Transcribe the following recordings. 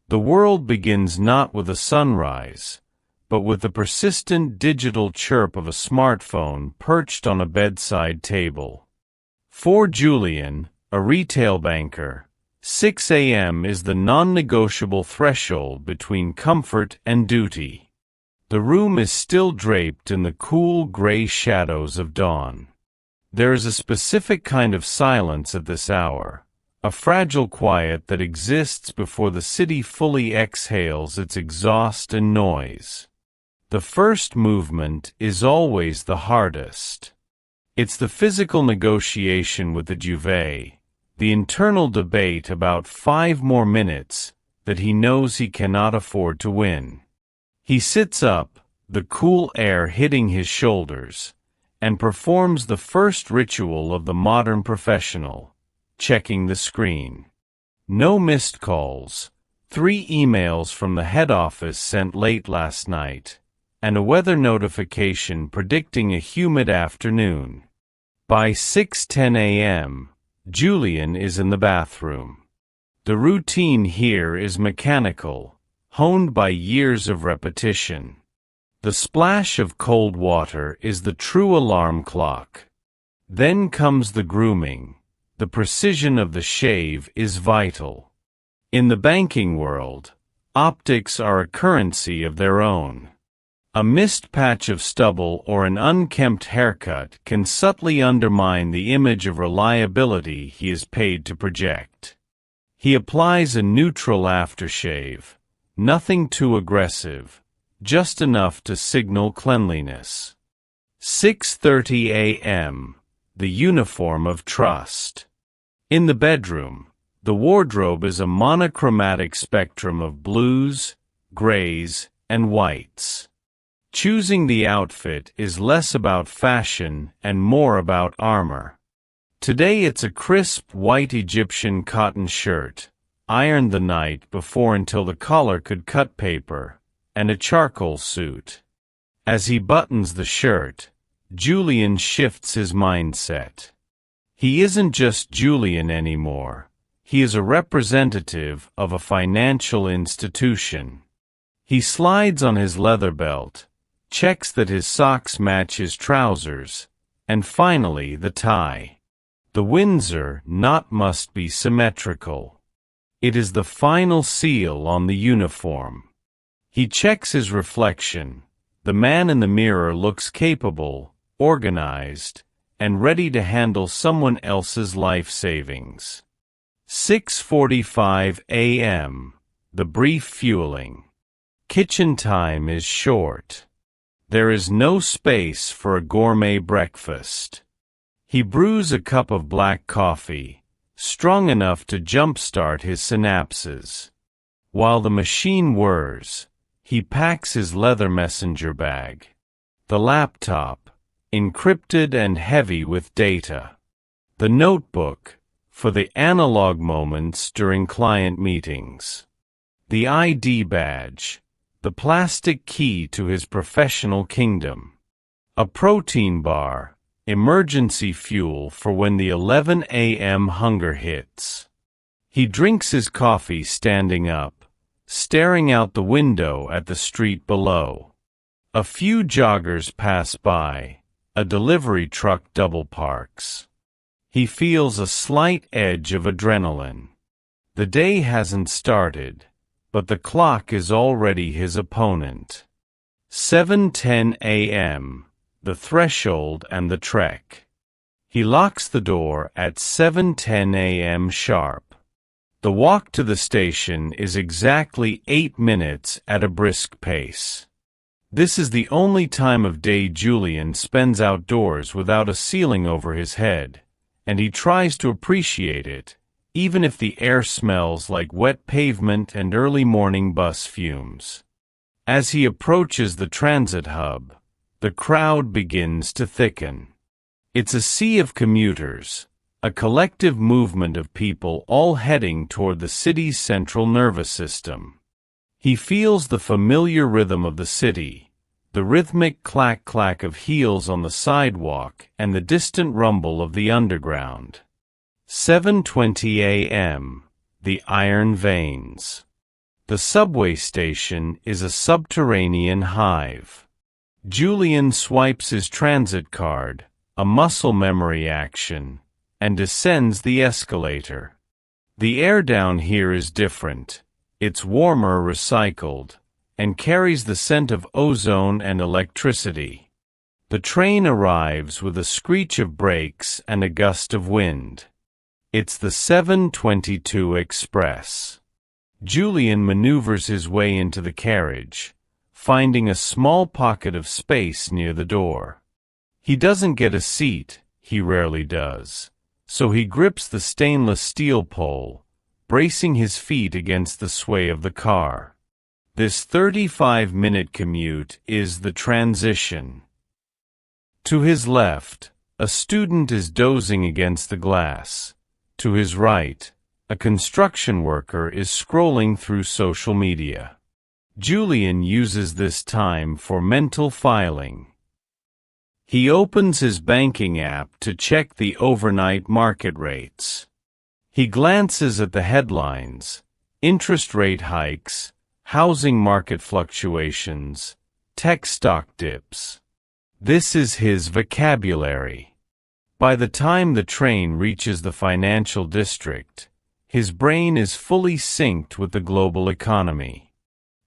The world begins not with a sunrise, but with the persistent digital chirp of a smartphone perched on a bedside table. For Julian, a retail banker, 6 a.m. is the non-negotiable threshold between comfort and duty. The room is still draped in the cool gray shadows of dawn. There is a specific kind of silence at this hour, a fragile quiet that exists before the city fully exhales its exhaust and noise. The first movement is always the hardest. It's the physical negotiation with the duvet, the internal debate about 5 more minutes that he knows he cannot afford to win. He sits up, the cool air hitting his shoulders, and performs the first ritual of the modern professional, checking the screen. No missed calls, 3 emails from the head office sent late last night, and a weather notification predicting a humid afternoon. By 6:10 a.m., Julian is in the bathroom. The routine here is mechanical, honed by years of repetition. The splash of cold water is the true alarm clock. Then comes the grooming. The precision of the shave is vital. In the banking world, optics are a currency of their own. A missed patch of stubble or an unkempt haircut can subtly undermine the image of reliability he is paid to project. He applies a neutral aftershave, nothing too aggressive, just enough to signal cleanliness. 6:30 a.m., the uniform of trust. In the bedroom, the wardrobe is a monochromatic spectrum of blues, grays, and whites. Choosing the outfit is less about fashion and more about armor. Today it's a crisp white Egyptian cotton shirt, ironed the night before until the collar could cut paper, and a charcoal suit. As he buttons the shirt, Julian shifts his mindset. He isn't just Julian anymore. He is a representative of a financial institution. He slides on his leather belt, checks that his socks match his trousers, and finally the tie. The Windsor knot must be symmetrical. It is the final seal on the uniform. He checks his reflection. The man in the mirror looks capable, organized, and ready to handle someone else's life savings. 6:45 a.m. The brief fueling. Kitchen time is short. There is no space for a gourmet breakfast. He brews a cup of black coffee, strong enough to jumpstart his synapses. While the machine whirs, he packs his leather messenger bag. The laptop, encrypted and heavy with data. The notebook, for the analog moments during client meetings. The ID badge, the plastic key to his professional kingdom. A protein bar, emergency fuel for when the 11 a.m. hunger hits. He drinks his coffee standing up, staring out the window at the street below. A few joggers pass by, a delivery truck double parks. He feels a slight edge of adrenaline. The day hasn't started, but the clock is already his opponent. 7:10 a.m., the threshold and the trek. He locks the door at 7:10 a.m. sharp. The walk to the station is exactly 8 minutes at a brisk pace. This is the only time of day Julian spends outdoors without a ceiling over his head, and he tries to appreciate it, even if the air smells like wet pavement and early morning bus fumes. As he approaches the transit hub, the crowd begins to thicken. It's a sea of commuters, a collective movement of people all heading toward the city's central nervous system. He feels the familiar rhythm of the city, the rhythmic clack-clack of heels on the sidewalk and the distant rumble of the underground. 7:20 a.m. The iron veins. The subway station is a subterranean hive. Julian swipes his transit card, a muscle memory action, and descends the escalator. The air down here is different. It's warmer, recycled, and carries the scent of ozone and electricity. The train arrives with a screech of brakes and a gust of wind. It's the 7:22 express. Julian maneuvers his way into the carriage, finding a small pocket of space near the door. He doesn't get a seat, he rarely does, so he grips the stainless steel pole, bracing his feet against the sway of the car. This 35-minute commute is the transition. To his left, a student is dozing against the glass. To his right, a construction worker is scrolling through social media. Julian uses this time for mental filing. He opens his banking app to check the overnight market rates. He glances at the headlines: interest rate hikes, housing market fluctuations, tech stock dips. This is his vocabulary. By the time the train reaches the financial district, his brain is fully synced with the global economy.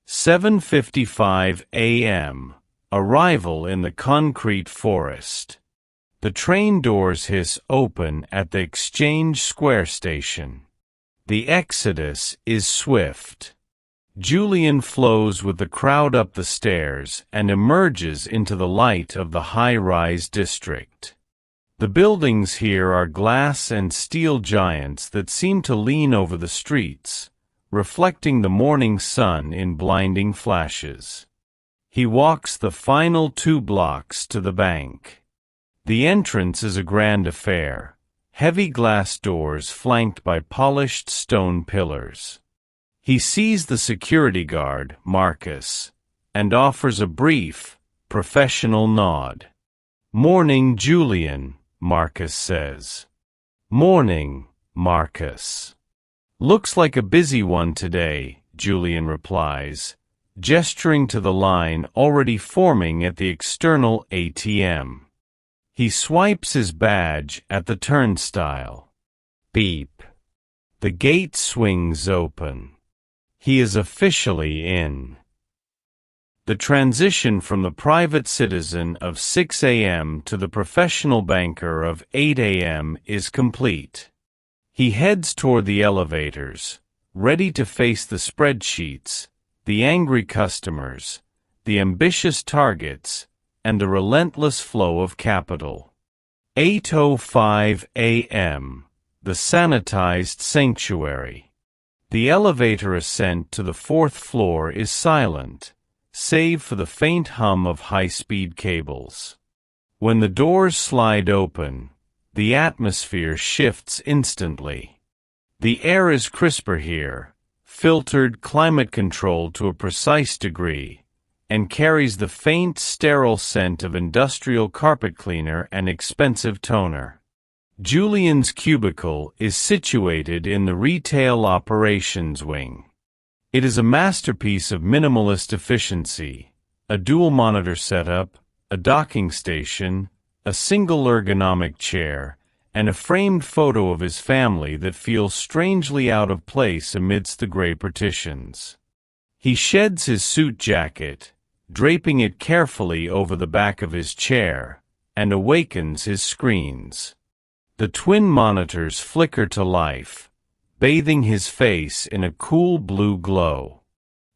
7:55 a.m. Arrival in the concrete forest. The train doors hiss open at the Exchange Square station. The exodus is swift. Julian flows with the crowd up the stairs and emerges into the light of the high-rise district. The buildings here are glass and steel giants that seem to lean over the streets, reflecting the morning sun in blinding flashes. He walks the final 2 blocks to the bank. The entrance is a grand affair, heavy glass doors flanked by polished stone pillars. He sees the security guard, Marcus, and offers a brief, professional nod. "Morning, Julian," Marcus says. "Morning, Marcus." "Looks like a busy one today," Julian replies, gesturing to the line already forming at the external ATM. He swipes his badge at the turnstile. Beep. The gate swings open. He is officially in. The transition from the private citizen of 6 a.m. to the professional banker of 8 a.m. is complete. He heads toward the elevators, ready to face the spreadsheets, the angry customers, the ambitious targets, and the relentless flow of capital. 8:05 a.m. The sanitized sanctuary. The elevator ascent to the 4th floor is silent, save for the faint hum of high-speed cables. When the doors slide open, the atmosphere shifts instantly. The air is crisper here, filtered, climate-controlled to a precise degree, and carries the faint, sterile scent of industrial carpet cleaner and expensive toner. Julian's cubicle is situated in the retail operations wing. It is a masterpiece of minimalist efficiency: a dual monitor setup, a docking station, a single ergonomic chair, and a framed photo of his family that feels strangely out of place amidst the gray partitions. He sheds his suit jacket, draping it carefully over the back of his chair, and awakens his screens. The twin monitors flicker to life, bathing his face in a cool blue glow.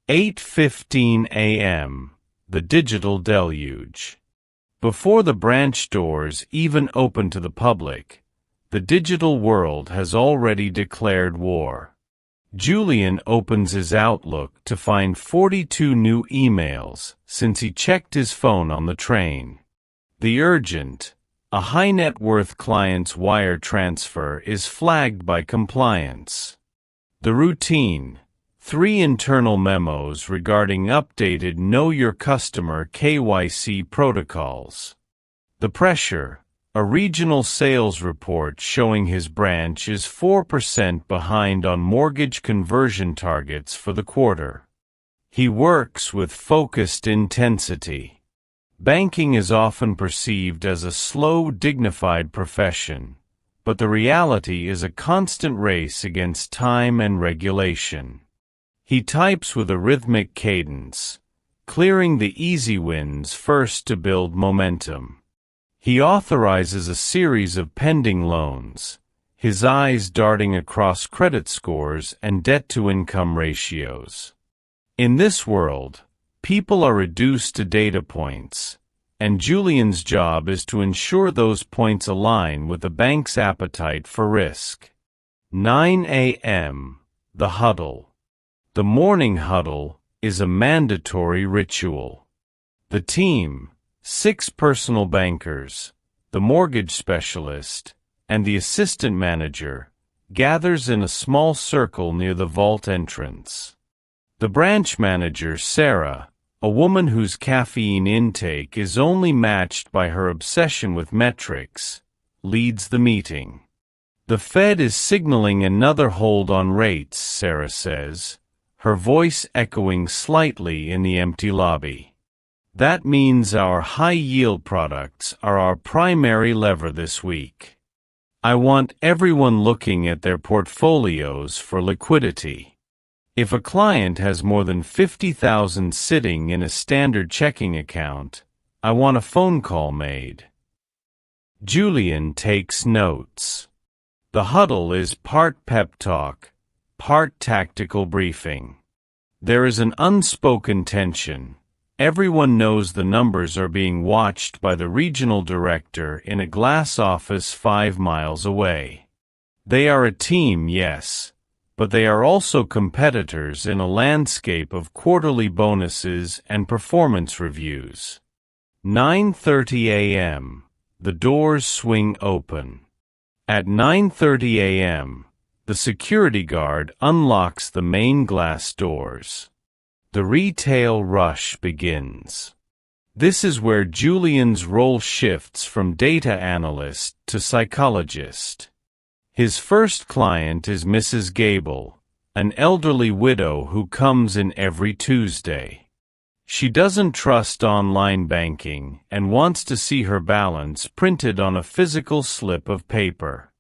8:15 a.m. The digital deluge. Before the branch doors even open to the public, the digital world has already declared war. Julian opens his Outlook to find 42 new emails since he checked his phone on the train. The urgent, a high-net-worth client's wire transfer is flagged by compliance. The routine, 3 internal memos regarding updated Know Your Customer KYC protocols. The pressure, A regional sales report showing his branch is 4% behind on mortgage conversion targets for the quarter. He works with focused intensity. Banking is often perceived as a slow, dignified profession, but the reality is a constant race against time and regulation. He types with a rhythmic cadence, clearing the easy wins first to build momentum. He authorizes a series of pending loans, his eyes darting across credit scores and debt-to-income ratios. In this world, people are reduced to data points, and Julian's job is to ensure those points align with the bank's appetite for risk. 9 a.m. The huddle. The morning huddle is a mandatory ritual. The team, 6 personal bankers, the mortgage specialist, and the assistant manager, gathers in a small circle near the vault entrance. The branch manager, Sarah, a woman whose caffeine intake is only matched by her obsession with metrics, leads the meeting. The Fed is signaling another hold on rates, Sarah says, her voice echoing slightly in the empty lobby. That means our high-yield products are our primary lever this week. I want everyone looking at their portfolios for liquidity. If a client has more than $50,000 sitting in a standard checking account, I want a phone call made. Julian takes notes. The huddle is part pep talk, part tactical briefing. There is an unspoken tension. Everyone knows the numbers are being watched by the regional director in a glass office 5 miles away. They are a team, yes, but they are also competitors in a landscape of quarterly bonuses and performance reviews. 9:30 a.m. The doors swing open. At 9:30 a.m., the security guard unlocks the main glass doors. The retail rush begins. This is where Julian's role shifts from data analyst to psychologist. His first client is Mrs. Gable, an elderly widow who comes in every Tuesday. She doesn't trust online banking and wants to see her balance printed on a physical slip of paper.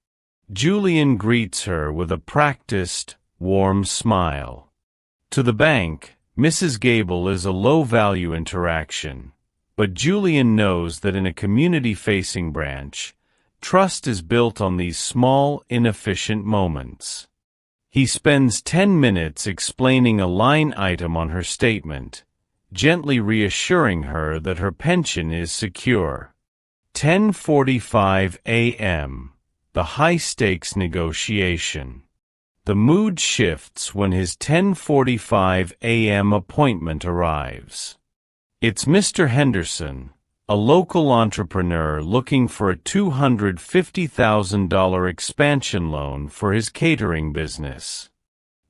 Julian greets her with a practiced, warm smile. To the bank, Mrs. Gable is a low-value interaction, but Julian knows that in a community-facing branch, trust is built on these small, inefficient moments. He spends 10 minutes explaining a line item on her statement, gently reassuring her that her pension is secure. 10:45 a.m. The high-stakes negotiation. The mood shifts when his 10:45 a.m. appointment arrives. It's Mr. Henderson, a local entrepreneur looking for a $250,000 expansion loan for his catering business.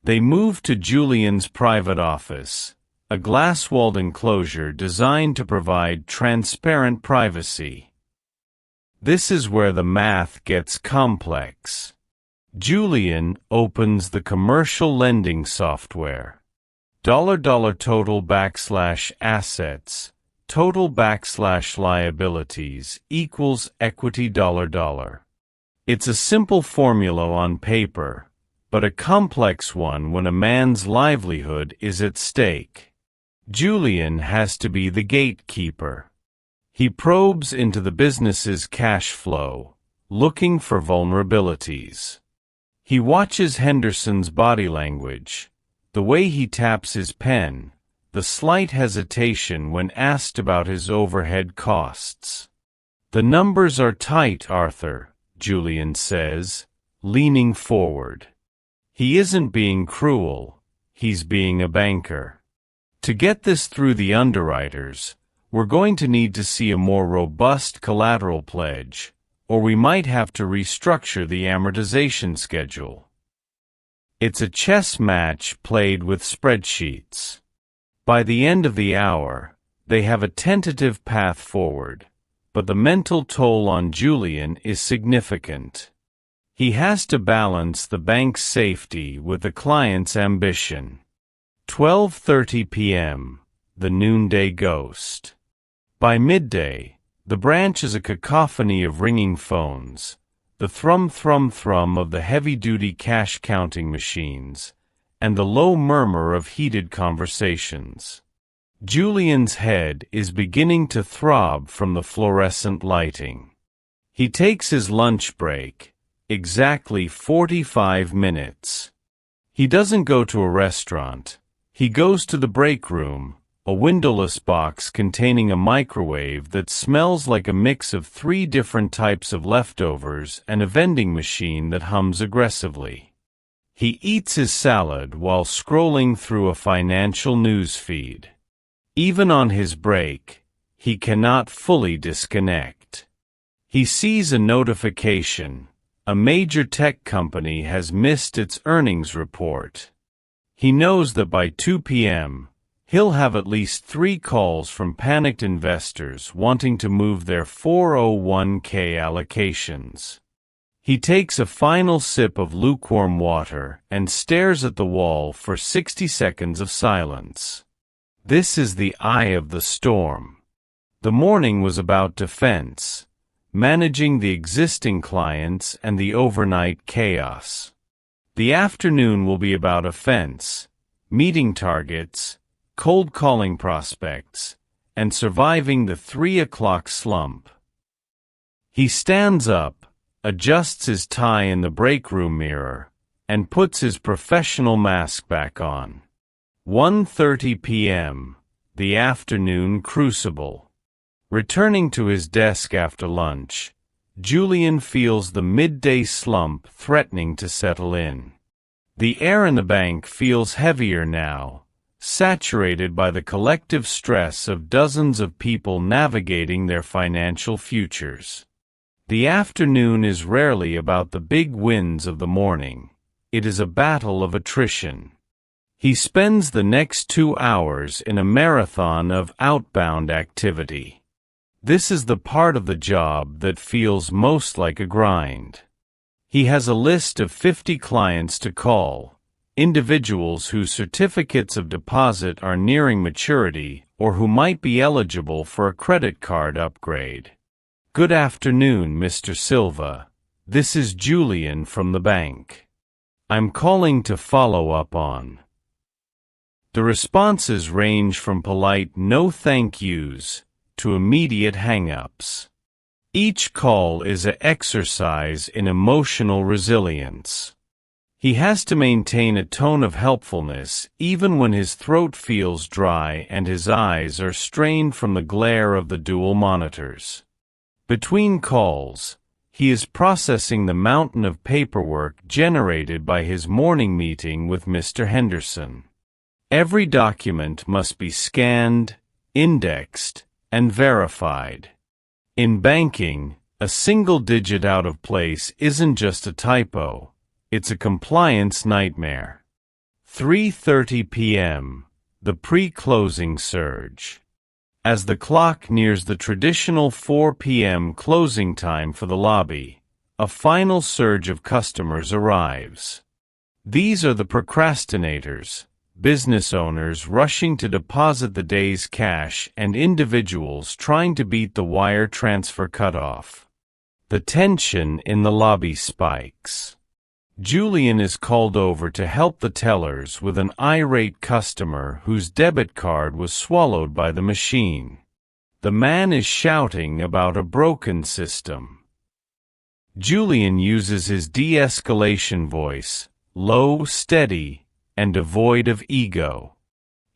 They move to Julian's private office, a glass-walled enclosure designed to provide transparent privacy. This is where the math gets complex. Julian opens the commercial lending software. $total/assets, total/liabilities equals equity $. It's a simple formula on paper, but a complex one when a man's livelihood is at stake. Julian has to be the gatekeeper. He probes into the business's cash flow, looking for vulnerabilities. He watches Henderson's body language, the way he taps his pen, the slight hesitation when asked about his overhead costs. "The numbers are tight, Arthur," Julian says, leaning forward. He isn't being cruel, he's being a banker. To get this through the underwriters, we're going to need to see a more robust collateral pledge, or we might have to restructure the amortization schedule. It's a chess match played with spreadsheets. By the end of the hour, they have a tentative path forward, but the mental toll on Julian is significant. He has to balance the bank's safety with the client's ambition. 12:30 p.m., the noonday ghost. By midday, the branch is a cacophony of ringing phones, the thrum-thrum-thrum of the heavy-duty cash-counting machines, and the low murmur of heated conversations. Julian's head is beginning to throb from the fluorescent lighting. He takes his lunch break, exactly 45 minutes. He doesn't go to a restaurant. He goes to the break room, a windowless box containing a microwave that smells like a mix of 3 different types of leftovers and a vending machine that hums aggressively. He eats his salad while scrolling through a financial news feed. Even on his break, he cannot fully disconnect. He sees a notification. A major tech company has missed its earnings report. He knows that by 2 p.m., he'll have at least 3 calls from panicked investors wanting to move their 401k allocations. He takes a final sip of lukewarm water and stares at the wall for 60 seconds of silence. This is the eye of the storm. The morning was about defense, managing the existing clients and the overnight chaos. The afternoon will be about offense, meeting targets, cold calling prospects, and surviving the 3 o'clock slump. He stands up, adjusts his tie in the break room mirror, and puts his professional mask back on. 1:30 p.m., the afternoon crucible. Returning to his desk after lunch, Julian feels the midday slump threatening to settle in. The air in the bank feels heavier now, saturated by the collective stress of dozens of people navigating their financial futures. The afternoon is rarely about the big wins of the morning. It is a battle of attrition. He spends the next 2 hours in a marathon of outbound activity. This is the part of the job that feels most like a grind. He has a list of 50 clients to call, individuals whose certificates of deposit are nearing maturity or who might be eligible for a credit card upgrade. Good afternoon, Mr. Silva. This is Julian from the bank. I'm calling to follow up on. The responses range from polite no thank yous to immediate hang-ups. Each call is an exercise in emotional resilience. He has to maintain a tone of helpfulness even when his throat feels dry and his eyes are strained from the glare of the dual monitors. Between calls, he is processing the mountain of paperwork generated by his morning meeting with Mr. Henderson. Every document must be scanned, indexed, and verified. In banking, a single digit out of place isn't just a typo, it's a compliance nightmare. 3:30 p.m., the pre-closing surge. As the clock nears the traditional 4 p.m. closing time for the lobby, a final surge of customers arrives. These are the procrastinators, business owners rushing to deposit the day's cash and individuals trying to beat the wire transfer cutoff. The tension in the lobby spikes. Julian is called over to help the tellers with an irate customer whose debit card was swallowed by the machine. The man is shouting about a broken system. Julian uses his de-escalation voice, low, steady, and devoid of ego.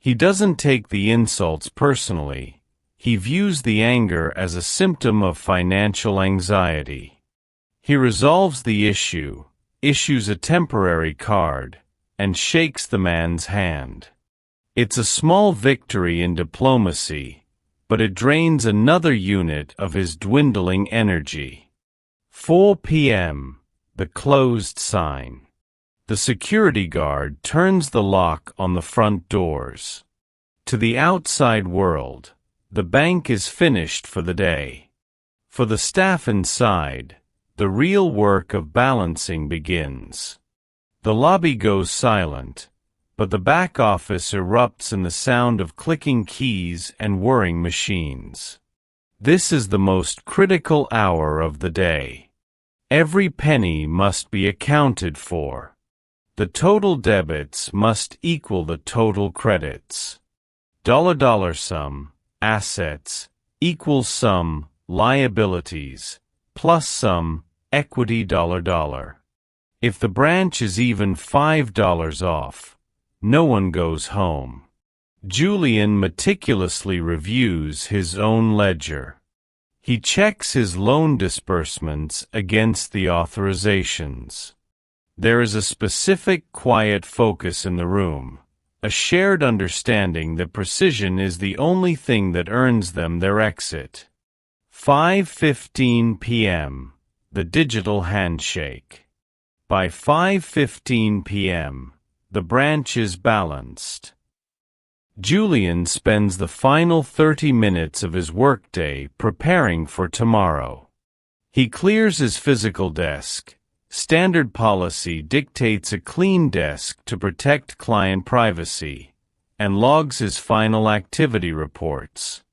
He doesn't take the insults personally. He views the anger as a symptom of financial anxiety. He resolves the issue, issues a temporary card, and shakes the man's hand. It's a small victory in diplomacy, but it drains another unit of his dwindling energy. 4 p.m., the closed sign. The security guard turns the lock on the front doors. To the outside world, the bank is finished for the day. For the staff inside, the real work of balancing begins. The lobby goes silent, but the back office erupts in the sound of clicking keys and whirring machines. This is the most critical hour of the day. Every penny must be accounted for. The total debits must equal the total credits. Dollar sum, assets, equals sum, liabilities, plus sum, equity dollar. If the branch is even $5 off, no one goes home. Julian meticulously reviews his own ledger. He checks his loan disbursements against the authorizations. There is a specific quiet focus in the room, a shared understanding that precision is the only thing that earns them their exit. 5:15 p.m. The digital handshake. By 5:15 p.m., the branch is balanced. Julian spends the final 30 minutes of his workday preparing for tomorrow. He clears his physical desk. Standard policy dictates a clean desk to protect client privacy, and logs his final activity reports.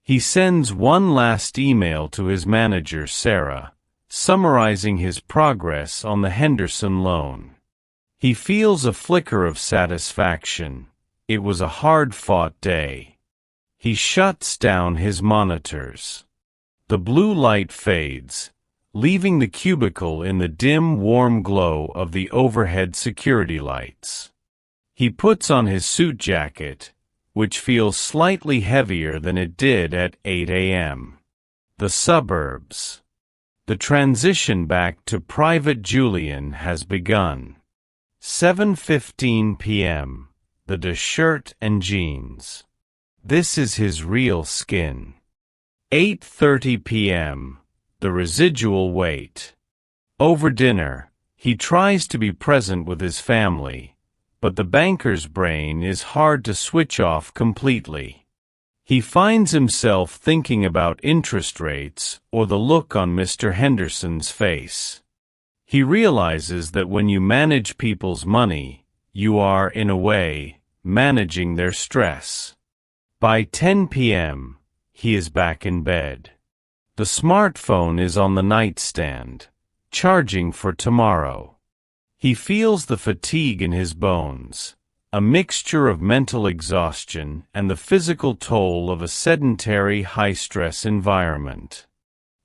He sends one last email to his manager, Sarah, summarizing his progress on the Henderson loan. He feels a flicker of satisfaction. It was a hard-fought day. He shuts down his monitors. The blue light fades, leaving the cubicle in the dim, warm glow of the overhead security lights. He puts on his suit jacket, which feels slightly heavier than it did at 8 a.m. The suburbs. The transition back to Private Julian has begun. 7:15 p.m. The shirt and jeans. This is his real skin. 8:30 p.m. The residual weight. Over dinner, he tries to be present with his family, but the banker's brain is hard to switch off completely. He finds himself thinking about interest rates or the look on Mr. Henderson's face. He realizes that when you manage people's money, you are, in a way, managing their stress. By 10 p.m., he is back in bed. The smartphone is on the nightstand, charging for tomorrow. He feels the fatigue in his bones, a mixture of mental exhaustion and the physical toll of a sedentary, high-stress environment.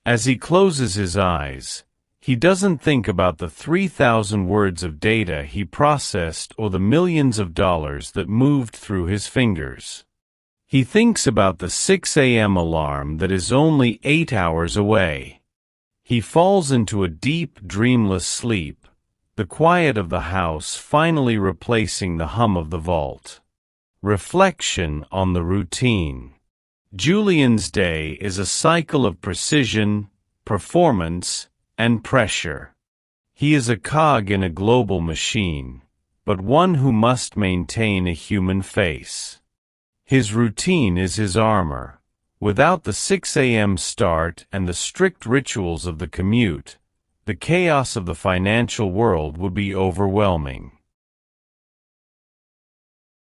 As he closes his eyes, he doesn't think about the 3,000 words of data he processed or the millions of dollars that moved through his fingers. He thinks about the 6 a.m. alarm that is only 8 hours away. He falls into a deep, dreamless sleep, the quiet of the house finally replacing the hum of the vault. Reflection on the routine. Julian's day is a cycle of precision, performance, and pressure. He is a cog in a global machine, but one who must maintain a human face. His routine is his armor. Without the 6 a.m. start and the strict rituals of the commute, the chaos of the financial world would be overwhelming.